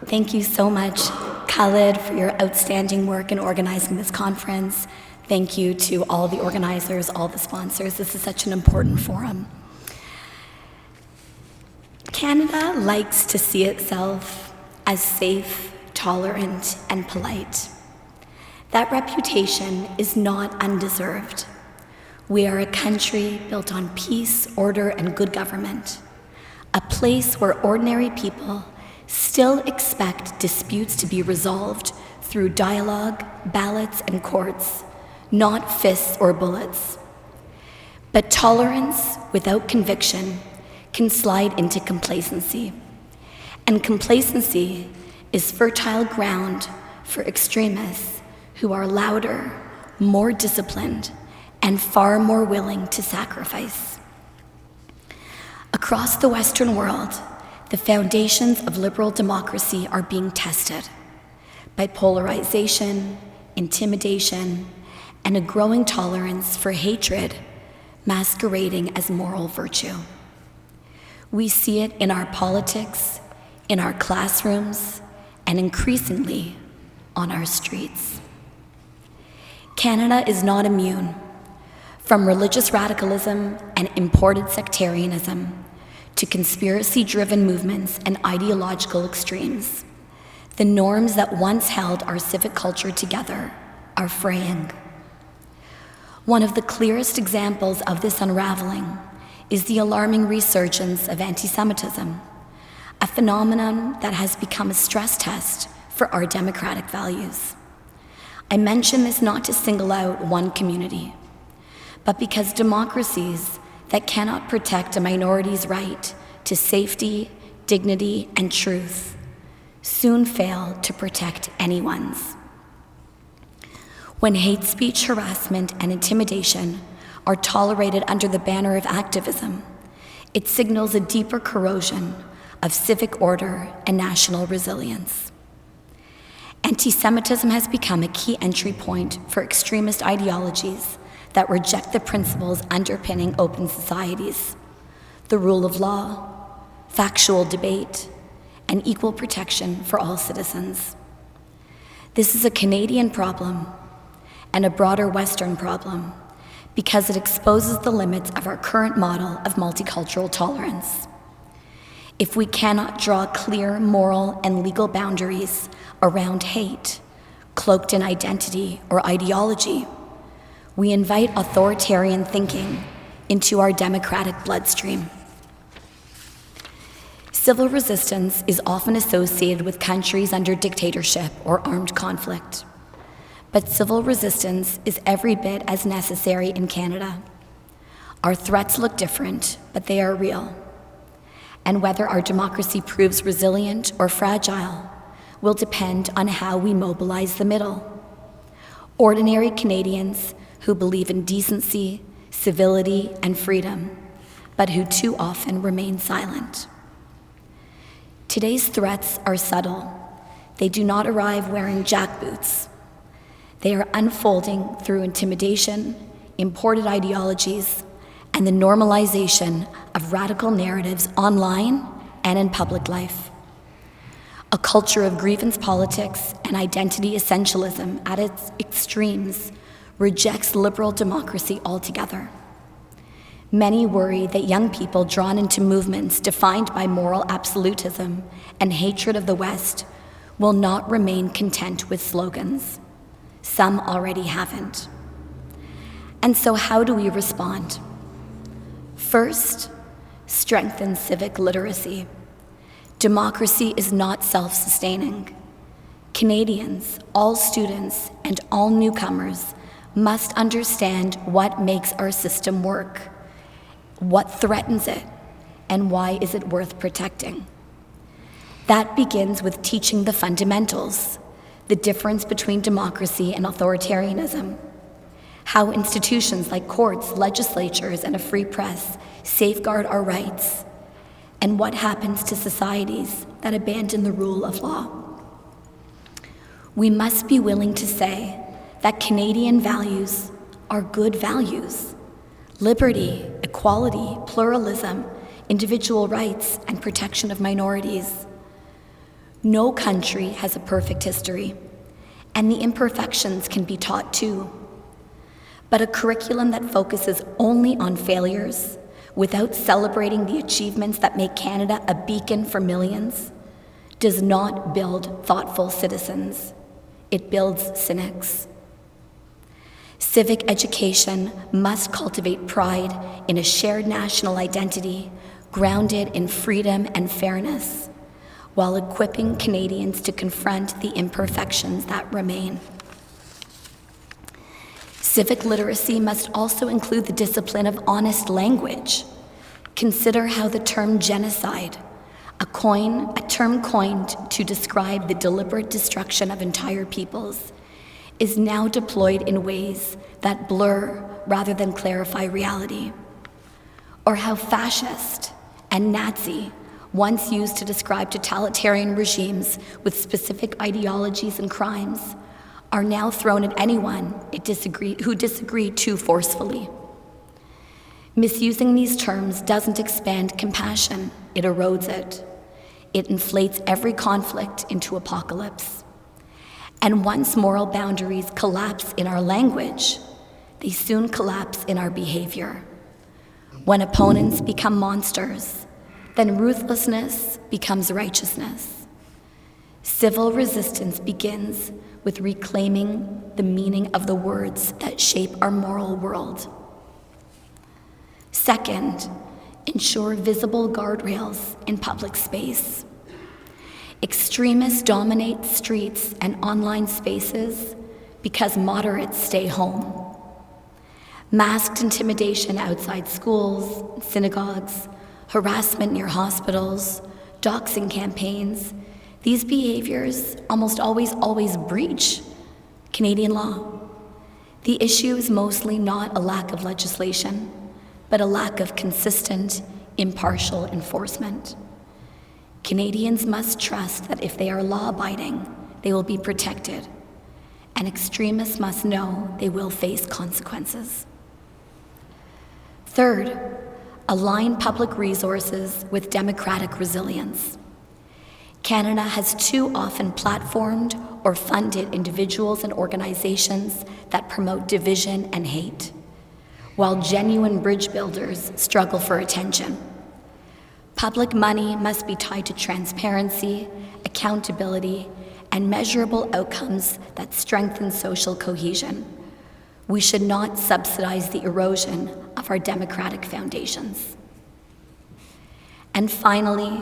Thank you so much, Khaled, for your outstanding work in organizing this conference. Thank you to all the organizers, all the sponsors. This is such an important forum. Canada likes to see itself as safe, tolerant, and polite. That reputation is not undeserved. We are a country built on peace, order, and good government, a place where ordinary people still expect disputes to be resolved through dialogue, ballots, and courts, not fists or bullets. But tolerance without conviction can slide into complacency. And complacency is fertile ground for extremists who are louder, more disciplined, and far more willing to sacrifice. Across the Western world, the foundations of liberal democracy are being tested by polarization, intimidation, and a growing tolerance for hatred masquerading as moral virtue. We see it in our politics, in our classrooms, and increasingly on our streets. Canada is not immune from religious radicalism and imported sectarianism to conspiracy-driven movements and ideological extremes. The norms that once held our civic culture together are fraying. One of the clearest examples of this unraveling is the alarming resurgence of antisemitism, a phenomenon that has become a stress test for our democratic values. I mention this not to single out one community, but because democracies that cannot protect a minority's right to safety, dignity, and truth soon fail to protect anyone's. When hate speech, harassment, and intimidation are tolerated under the banner of activism, it signals a deeper corrosion of civic order and national resilience. Anti-Semitism has become a key entry point for extremist ideologies that reject the principles underpinning open societies, the rule of law, factual debate, and equal protection for all citizens. This is a Canadian problem and a broader Western problem because it exposes the limits of our current model of multicultural tolerance. If we cannot draw clear moral and legal boundaries around hate, cloaked in identity or ideology, we invite authoritarian thinking into our democratic bloodstream. Civil resistance is often associated with countries under dictatorship or armed conflict. But civil resistance is every bit as necessary in Canada. Our threats look different, but they are real. And whether our democracy proves resilient or fragile will depend on how we mobilize the middle. Ordinary Canadians who believe in decency, civility, and freedom, but who too often remain silent. Today's threats are subtle. They do not arrive wearing jackboots. They are unfolding through intimidation, imported ideologies, and the normalization of radical narratives online and in public life. A culture of grievance politics and identity essentialism at its extremes rejects liberal democracy altogether. Many worry that young people drawn into movements defined by moral absolutism and hatred of the West will not remain content with slogans. Some already haven't. And so how do we respond? First, strengthen civic literacy. Democracy is not self-sustaining. Canadians, all students, and all newcomers must understand what makes our system work, what threatens it, and why is it worth protecting. That begins with teaching the fundamentals, the difference between democracy and authoritarianism, how institutions like courts, legislatures, and a free press safeguard our rights, and what happens to societies that abandon the rule of law. We must be willing to say that Canadian values are good values: liberty, equality, pluralism, individual rights, and protection of minorities. No country has a perfect history, and the imperfections can be taught too. But a curriculum that focuses only on failures, without celebrating the achievements that make Canada a beacon for millions, does not build thoughtful citizens. It builds cynics. Civic education must cultivate pride in a shared national identity grounded in freedom and fairness, while equipping Canadians to confront the imperfections that remain. Civic literacy must also include the discipline of honest language. Consider how the term genocide, a term coined to describe the deliberate destruction of entire peoples, is now deployed in ways that blur rather than clarify reality. Or how fascist and Nazi, once used to describe totalitarian regimes with specific ideologies and crimes, are now thrown at anyone who disagree too forcefully. Misusing these terms doesn't expand compassion, it erodes it. It inflates every conflict into apocalypse. And once moral boundaries collapse in our language, they soon collapse in our behavior. When opponents become monsters, then ruthlessness becomes righteousness. Civil resistance begins with reclaiming the meaning of the words that shape our moral world. Second, ensure visible guardrails in public space. Extremists dominate streets and online spaces because moderates stay home. Masked intimidation outside schools, synagogues, harassment near hospitals, doxing campaigns, these behaviors almost always breach Canadian law. The issue is mostly not a lack of legislation, but a lack of consistent, impartial enforcement. Canadians must trust that if they are law-abiding, they will be protected, and extremists must know they will face consequences. Third, align public resources with democratic resilience. Canada has too often platformed or funded individuals and organizations that promote division and hate, while genuine bridge builders struggle for attention. Public money must be tied to transparency, accountability, and measurable outcomes that strengthen social cohesion. We should not subsidize the erosion of our democratic foundations. And finally,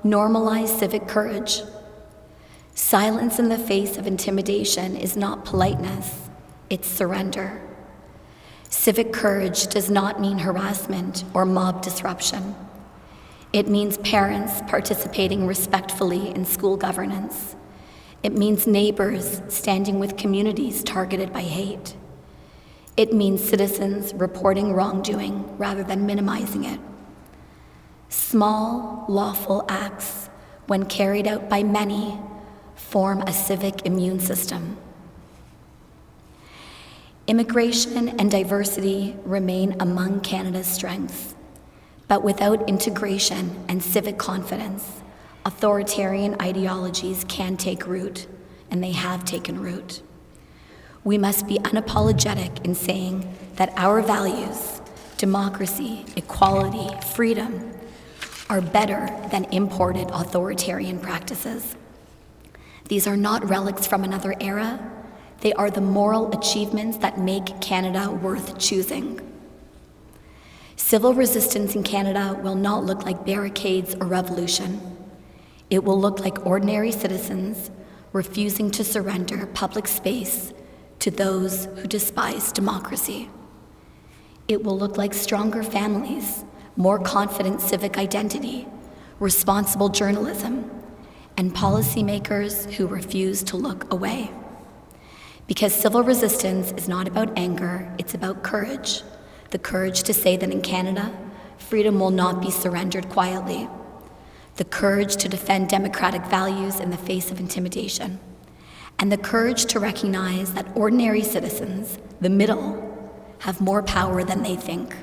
normalize civic courage. Silence in the face of intimidation is not politeness, it's surrender. Civic courage does not mean harassment or mob disruption. It means parents participating respectfully in school governance. It means neighbors standing with communities targeted by hate. It means citizens reporting wrongdoing rather than minimizing it. Small, lawful acts, when carried out by many, form a civic immune system. Immigration and diversity remain among Canada's strengths, but without integration and civic confidence, authoritarian ideologies can take root, and they have taken root. We must be unapologetic in saying that our values, democracy, equality, freedom, are better than imported authoritarian practices. These are not relics from another era. They are the moral achievements that make Canada worth choosing. Civil resistance in Canada will not look like barricades or revolution. It will look like ordinary citizens refusing to surrender public space to those who despise democracy. It will look like stronger families, more confident civic identity, responsible journalism, and policymakers who refuse to look away. Because civil resistance is not about anger, it's about courage. The courage to say that in Canada, freedom will not be surrendered quietly. The courage to defend democratic values in the face of intimidation. And the courage to recognize that ordinary citizens, the middle, have more power than they think.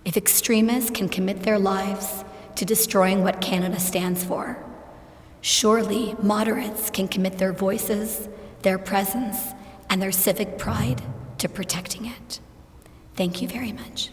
If extremists can commit their lives to destroying what Canada stands for, Surely moderates can commit their voices, their presence, and their civic pride to protecting it. Thank you very much.